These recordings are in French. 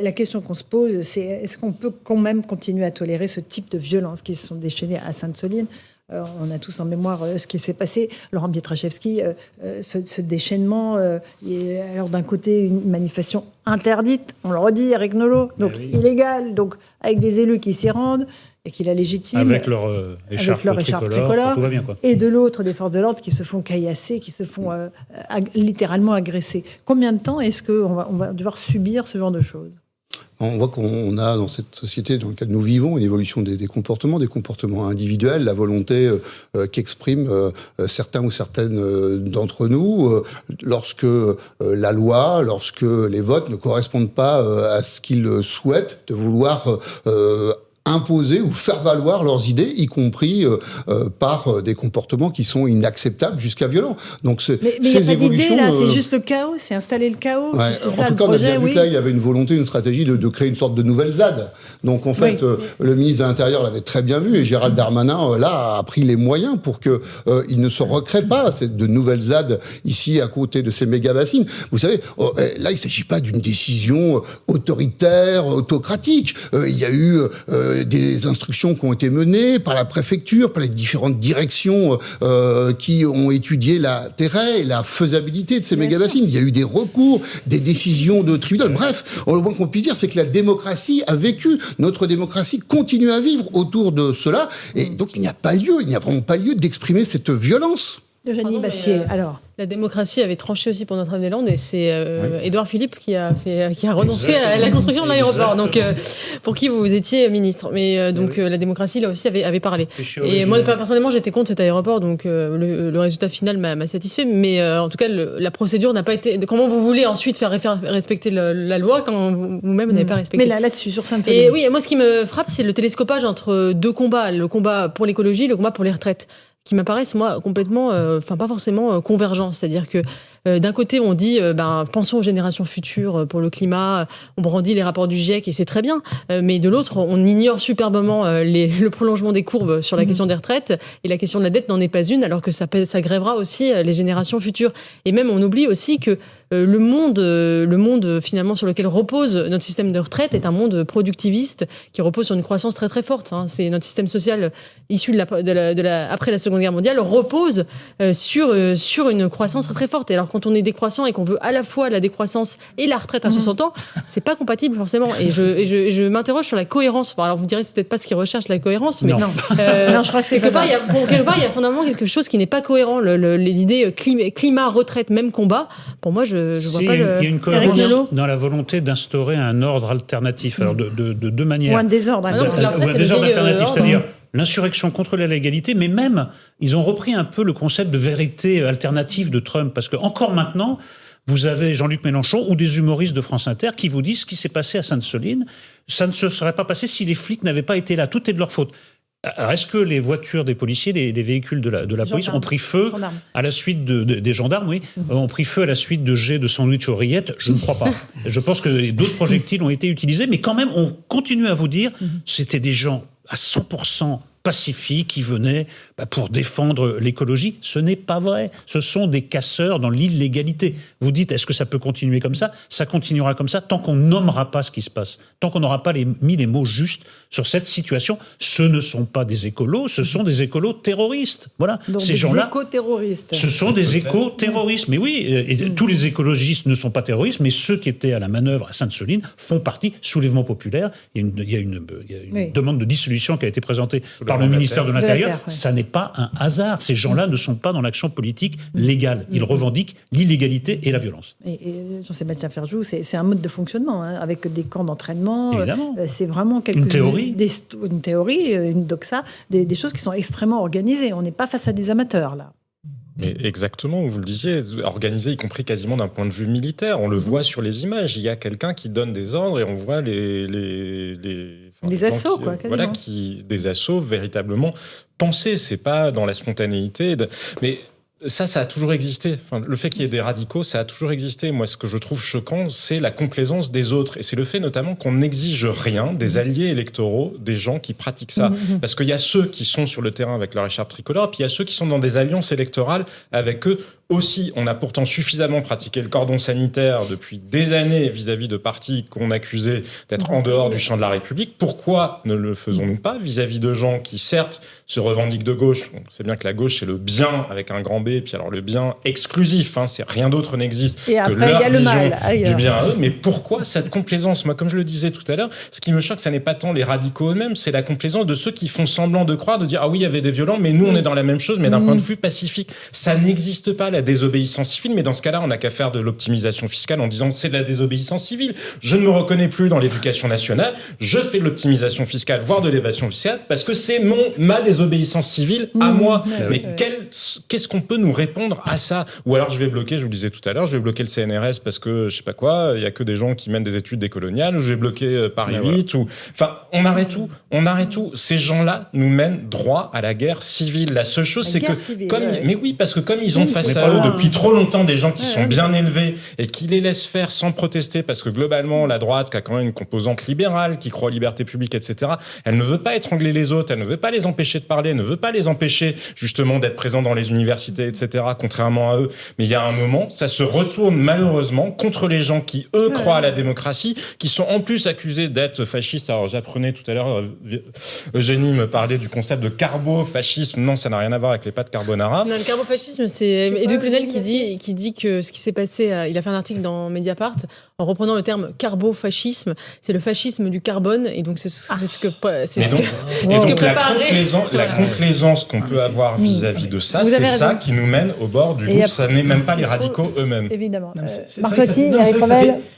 La question qu'on se pose, c'est est-ce qu'on peut quand même continuer à tolérer ce type de violences qui se sont déchaînées à Sainte-Soline? On a tous en mémoire ce qui s'est passé. Laurent Pietraszewski, ce déchaînement, alors d'un côté, une manifestation interdite, on le redit, Eric Nolot, donc illégale, donc avec des élus qui s'y rendent et qui la légitiment. Avec leur écharpe tricolore, tout va bien, quoi. Et de l'autre, des forces de l'ordre qui se font caillasser, qui se font littéralement agresser. Combien de temps est-ce qu'on va devoir subir ce genre de choses? On voit qu'on a dans cette société dans laquelle nous vivons une évolution des comportements individuels, la volonté qu'expriment certains ou certaines d'entre nous lorsque la loi, lorsque les votes ne correspondent pas à ce qu'ils souhaitent, de vouloir imposer ou faire valoir leurs idées, y compris par des comportements qui sont inacceptables jusqu'à violents. Donc ces évolutions, là, c'est juste le chaos, c'est installer le chaos. Ouais, en tout cas, on a bien vu que là, il y avait une volonté, une stratégie de créer une sorte de nouvelle ZAD. Donc en fait, le ministre de l'Intérieur l'avait très bien vu et Gérald Darmanin là a pris les moyens pour que il ne se recrée pas de nouvelles ZAD ici à côté de ces méga bassines. Vous savez, là, il s'agit pas d'une décision autoritaire, autocratique. Il y a eu des instructions qui ont été menées par la préfecture, par les différentes directions qui ont étudié l'intérêt et la faisabilité de ces méga-bassines. Il y a eu des recours, des décisions de tribunal. Bref, le moins qu'on puisse dire, c'est que la démocratie a vécu. Notre démocratie continue à vivre autour de cela. Et donc, il n'y a vraiment pas lieu d'exprimer cette violence. Eugénie Bastier, alors. La démocratie avait tranché aussi pour Notre-Dame-des-Landes et c'est Édouard Philippe qui a renoncé à la construction de l'aéroport. Donc, pour qui vous étiez ministre. Mais donc, la démocratie, là aussi, avait parlé. Et moi, personnellement, j'étais contre cet aéroport. Donc, le résultat final m'a satisfait. Mais en tout cas, la procédure n'a pas été... Comment vous voulez ensuite faire respecter la loi quand vous-même n'avez pas respecté? Mais là-dessus, sur Sainte-Soline. Et oui, moi, ce qui me frappe, c'est le télescopage entre deux combats. Le combat pour l'écologie, le combat pour les retraites, qui m'apparaissent, moi, complètement, pas forcément convergents. C'est-à-dire que d'un côté, on dit, pensons aux générations futures pour le climat, on brandit les rapports du GIEC et c'est très bien. Mais de l'autre, on ignore superbement le prolongement des courbes sur la question des retraites et la question de la dette n'en est pas une, alors que ça grèvera aussi les générations futures. Et même, on oublie aussi que le monde finalement sur lequel repose notre système de retraite est un monde productiviste qui repose sur une croissance très très forte. C'est notre système social issu après la Seconde Guerre mondiale repose sur une croissance très très forte. Et alors quand on est décroissant et qu'on veut à la fois la décroissance et la retraite à 60 ans, c'est pas compatible forcément. Et je m'interroge sur la cohérence. Alors vous direz c'est peut-être pas ce qui recherche la cohérence, mais non, je crois que c'est quelque part il y a fondamentalement quelque chose qui n'est pas cohérent. L'idée climat, retraite, même combat. Pour moi, je vois pas le. Il y a une cohérence dans la volonté d'instaurer un ordre alternatif. Alors de deux manières. Ou un désordre alternatif, c'est-à-dire l'insurrection contre la légalité, mais même, ils ont repris un peu le concept de vérité alternative de Trump, parce que encore maintenant, vous avez Jean-Luc Mélenchon ou des humoristes de France Inter qui vous disent ce qui s'est passé à Sainte-Soline, ça ne se serait pas passé si les flics n'avaient pas été là, tout est de leur faute. Alors, est-ce que les voitures des policiers, les véhicules de la police ont pris feu à la suite des gendarmes, oui, ont pris feu à la suite de jets de sandwich aux rillettes? Je ne crois pas. Je pense que d'autres projectiles ont été utilisés, mais quand même, on continue à vous dire, c'était des gens à 100% pacifiques qui venaient pour défendre l'écologie. Ce n'est pas vrai. Ce sont des casseurs dans l'illégalité. Vous dites, est-ce que ça peut continuer comme ça? Ça continuera comme ça tant qu'on nommera pas ce qui se passe, tant qu'on n'aura pas mis les mots justes sur cette situation. Ce ne sont pas des écolos, ce sont des écolos terroristes. Voilà. Donc ces gens-là, éco-terroristes. Ce sont des éco-terroristes. Mais oui, et tous les écologistes ne sont pas terroristes, mais ceux qui étaient à la manœuvre à Sainte-Soline font partie soulèvement populaire. Il y a une demande de dissolution qui a été présentée par le ministère de l'Intérieur. Ça n'est pas un hasard. Ces gens-là ne sont pas dans l'action politique légale. Ils revendiquent l'illégalité et la violence. Et Jean-Sébastien Ferjou, c'est un mode de fonctionnement, avec des camps d'entraînement. Évidemment. C'est vraiment une théorie. Une théorie, une doxa, des choses qui sont extrêmement organisées. On n'est pas face à des amateurs, là. Mais exactement, vous le disiez, organisé y compris quasiment d'un point de vue militaire. On le voit sur les images. Il y a quelqu'un qui donne des ordres et on voit les assauts, des assauts véritablement pensés. C'est pas dans la spontanéité. Mais ça a toujours existé. Enfin, le fait qu'il y ait des radicaux, ça a toujours existé. Moi, ce que je trouve choquant, c'est la complaisance des autres. Et c'est le fait notamment qu'on n'exige rien des alliés électoraux, des gens qui pratiquent ça. Parce qu'il y a ceux qui sont sur le terrain avec leur écharpe tricolore, puis il y a ceux qui sont dans des alliances électorales avec eux Aussi, on a pourtant suffisamment pratiqué le cordon sanitaire depuis des années vis-à-vis de partis qu'on accusait d'être en dehors du champ de la République. Pourquoi ne le faisons-nous pas vis-à-vis de gens qui, certes, se revendiquent de gauche? On sait bien que la gauche, c'est le bien avec un grand B, et puis alors le bien exclusif, c'est rien d'autre n'existe que leur vision du bien à eux. Mais pourquoi cette complaisance? Moi, comme je le disais tout à l'heure, ce qui me choque, ça n'est pas tant les radicaux eux-mêmes, c'est la complaisance de ceux qui font semblant de croire, de dire « Ah oui, il y avait des violents, mais nous, on est dans la même chose, mais d'un point de vue pacifique. » Ça n'existe pas, la désobéissance civile, mais dans ce cas-là, on n'a qu'à faire de l'optimisation fiscale en disant c'est de la désobéissance civile. Je ne me reconnais plus dans l'éducation nationale, je fais de l'optimisation fiscale, voire de l'évasion fiscale, parce que c'est ma désobéissance civile à moi. Mais qu'est-ce qu'on peut nous répondre à ça? Ou alors je vais bloquer, je vous le disais tout à l'heure, je vais bloquer le CNRS parce que je sais pas quoi, il y a que des gens qui mènent des études décoloniales, ou je vais bloquer Paris 8, ou enfin on arrête tout. Ces gens-là nous mènent droit à la guerre civile. La seule chose, c'est que mais oui, parce que comme ils ont face à eux depuis trop longtemps des gens qui sont bien élevés et qui les laissent faire sans protester, parce que globalement la droite, qui a quand même une composante libérale, qui croit aux libertés publiques, etc., elle ne veut pas étrangler les autres, elle ne veut pas les empêcher de parler, elle ne veut pas les empêcher justement d'être présents dans les universités, etc., contrairement à eux. Mais il y a un moment, ça se retourne malheureusement contre les gens qui, eux, croient à la démocratie, qui sont en plus accusés d'être fascistes. Alors j'apprenais tout à l'heure, Eugénie me parlait du concept de carbo-fascisme. Non, ça n'a rien à voir avec les pâtes carbonara. Non, le carbo-fascisme, c'est Édouard Plenel qui dit que ce qui s'est passé, il a fait un article dans Mediapart en reprenant le terme carbo-fascisme, c'est le fascisme du carbone, et donc c'est ce que préparait. La complaisance qu'on peut avoir vis-à-vis de ça, c'est ça qui nous mène au bord du gouffre. Ça n'est même pas les radicaux eux-mêmes. Évidemment. Marc Lotti,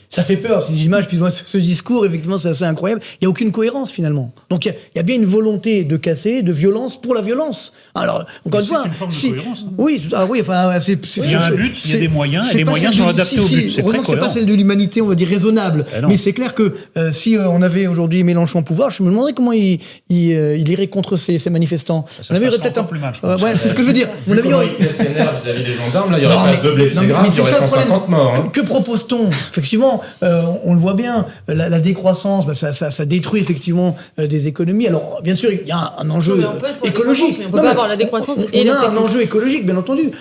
ça fait peur, ces images, puis ce discours, effectivement, c'est assez incroyable. Il n'y a aucune cohérence, finalement. Donc, il y a bien une volonté de casser, de violence pour la violence. Alors, encore une fois. C'est une forme de cohérence. Oui, enfin, il y a un but, il y a des moyens, et les moyens sont adaptés au but. C'est très cohérent. C'est pas celle de l'humanité, on va dire, raisonnable. Mais c'est clair que si on avait aujourd'hui Mélenchon au pouvoir, je me demanderais comment il irait contre ces manifestants. Ça se passe encore plus mal, je pense. Ouais, c'est ce que je veux dire. Vous l'avez dit, SNR vis-à-vis des gendarmes, là, il n'y aurait pas de blessés graves, il y aurait 150 morts. Que propose-t-on? Effectivement, on le voit bien, la décroissance, ça détruit effectivement des économies. Alors, bien sûr, il y a un enjeu écologique. On ne peut pas avoir la décroissance et la sécurité. Un enjeu écologique, bien entendu.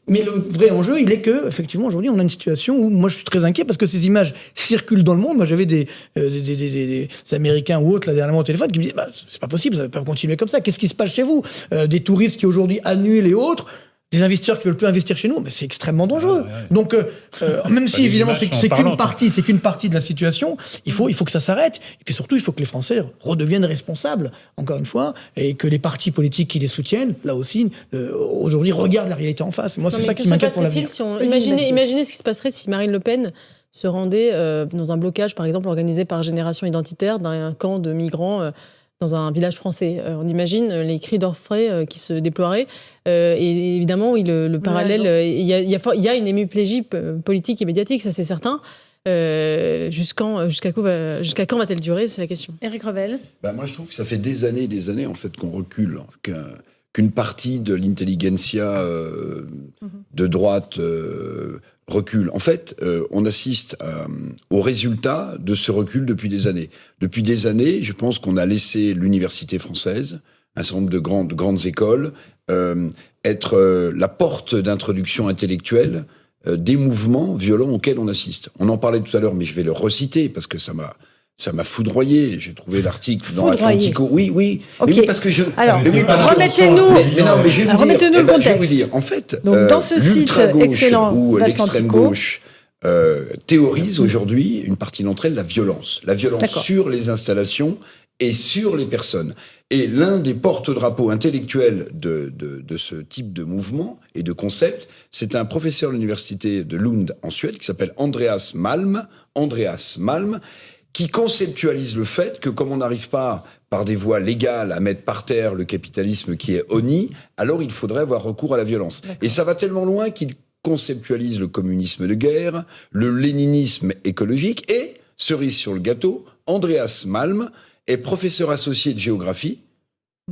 Mais le vrai enjeu, il est que, effectivement, aujourd'hui, on a une situation où moi, je suis très inquiet parce que ces images circulent dans le monde. Moi, j'avais des Américains ou autres, là, dernièrement au téléphone, qui me disaient, c'est pas possible, ça ne va pas continuer comme ça. Qu'est-ce qui se passe chez vous? Des touristes qui aujourd'hui annulent et autres. Des investisseurs qui veulent plus investir chez nous, mais c'est extrêmement dangereux. Donc, même si évidemment c'est qu'une partie de la situation, il faut que ça s'arrête. Et puis surtout, il faut que les Français redeviennent responsables, encore une fois, et que les partis politiques qui les soutiennent, là aussi, aujourd'hui, regardent la réalité en face. Moi, c'est ça qui m'inquiète pour l'avenir. Imaginez ce qui se passerait si Marine Le Pen se rendait dans un blocage, par exemple, organisé par Génération Identitaire d'un camp de migrants dans un village français. On imagine les cris d'orfraie qui se déploieraient. Et évidemment, oui, le parallèle, il y a une hémiplégie politique et médiatique, ça c'est certain. Jusqu'à quand va-t-elle durer? C'est la question. Éric Revel. Moi, je trouve que ça fait des années en fait qu'on recule, qu'une partie de l'intelligentsia de droite recule. En fait, on assiste au résultat de ce recul depuis des années. Depuis des années, je pense qu'on a laissé l'université française, un certain nombre de grandes écoles, être la porte d'introduction intellectuelle des mouvements violents auxquels on assiste. On en parlait tout à l'heure, mais je vais le reciter parce que ça m'a foudroyé. J'ai trouvé l'article dans Atlantico. Oui. Okay. Mais oui, parce que Alors, remettez-nous le contexte. Je vais vous dire, en fait, donc, dans ce site excellent ou l'extrême gauche théorise aujourd'hui, une partie d'entre elles, la violence. La violence sur les installations et sur les personnes. Et l'un des porte-drapeaux intellectuels de ce type de mouvement et de concept, c'est un professeur de l'université de Lund en Suède qui s'appelle Andreas Malm, qui conceptualise le fait que comme on n'arrive pas par des voies légales à mettre par terre le capitalisme qui est honni, alors il faudrait avoir recours à la violence. Et ça va tellement loin qu'il conceptualise le communisme de guerre, le léninisme écologique et, cerise sur le gâteau, Andreas Malm est professeur associé de géographie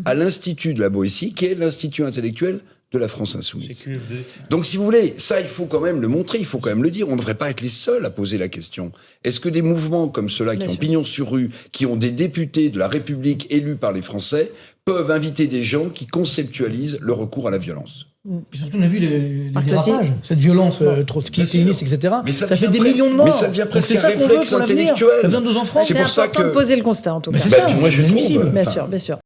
à l'Institut de la Boétie, qui est l'Institut intellectuel de la France Insoumise. Donc, si vous voulez, ça, il faut quand même le montrer, il faut quand même le dire. On ne devrait pas être les seuls à poser la question. Est-ce que des mouvements comme ceux-là, qui ont pignon sur rue, qui ont des députés de la République élus par les Français, peuvent inviter des gens qui conceptualisent le recours à la violence ? Puis surtout, on a vu les Marc dérapages, cette violence trotskiste, etc. Mais ça fait des millions de morts. Mais ça devient presque c'est un ça qu'on veut réflexe pour l'avenir. intellectuel. Ça vient de nos enfants. C'est pour ça important que de poser le constat, en tout cas. C'est ça, moi je trouve. Bien sûr, bien sûr.